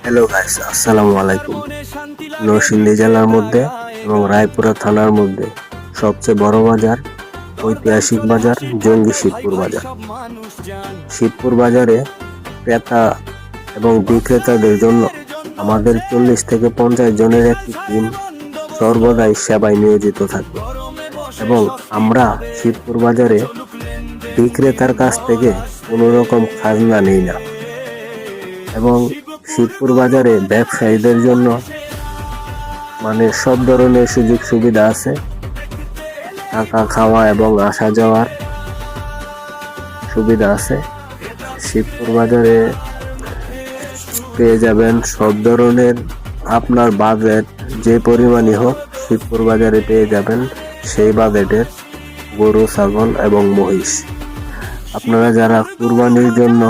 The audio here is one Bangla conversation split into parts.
হ্যালো গাইস, আসসালামু আলাইকুম। নরসিংদী জেলার মধ্যে এবং রায়পুরা থানার মধ্যে সবচেয়ে বড় বাজার, ঐতিহাসিক বাজার জঙ্গি শিবপুর বাজার। শিবপুর বাজারে ক্রেতা এবং বিক্রেতাদের জন্য আমাদের 40 থেকে 50 জনের একটি টিম সর্বদাই সেবায় নিয়োজিত থাকবে এবং আমরা শিবপুর বাজারে বিক্রেতার কাছ থেকে কোনো রকম খাজনা নিই না এবং শিবপুর বাজারে ব্যবসায়ীদের জন্য সব ধরনের সুযোগ সুবিধা আছে। থাকা, খাওয়া এবং আসা যাওয়ার সুবিধা আছে। শিবপুর বাজারে পেয়ে যাবেন সব ধরনের, আপনার বাজেট যে পরিমাণই হোক শিবপুর বাজারে পেয়ে যাবেন সেই বাজেটের গরু, ছাগল এবং মহিষ। আপনারা যারা কুরবানির জন্য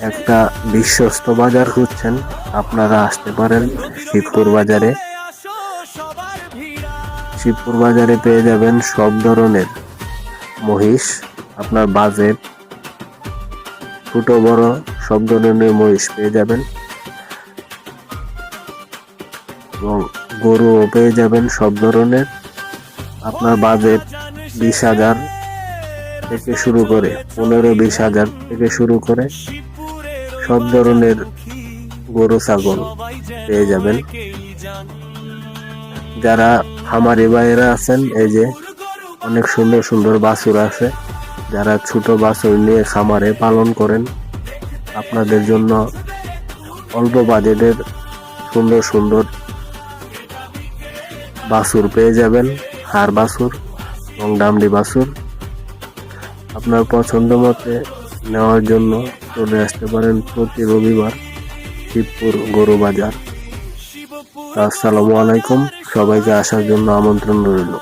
একটা বিশ্বস্ত বাজার খুঁজছেন, আপনারা আসতে পারেন শিবপুর বাজারে। শিবপুর বাজারে পেয়ে যাবেন সব ধরনের মহিষ, আপনার বাজেট ছোট বড় সব ধরনের মহিষ পেয়ে যাবেন এবং গরুও পেয়ে যাবেন সব ধরনের। আপনার বাজেট 20,000 থেকে শুরু করে 15-20,000 থেকে শুরু করে সব ধরনের গরু, ছাগল পেয়ে যাবেন। যারা খামারি ভাইয়েরা আছেন, এই যে অনেক সুন্দর সুন্দর বাছুর আছে, যারা ছোট বাছুর নিয়ে খামারে পালন করেন, আপনাদের জন্য অল্প বাজেটের সুন্দর সুন্দর বাছুর পেয়ে যাবেন। হাড় বাছুর এবং দামড়ি বাছুর আপনার পছন্দ মতে নেওয়ার জন্য চলে আসতে পারেন প্রতি রবিবার শিবপুর গরু বাজার। আসসালামু আলাইকুম, সবাইকে আসার জন্য আমন্ত্রণ রইল।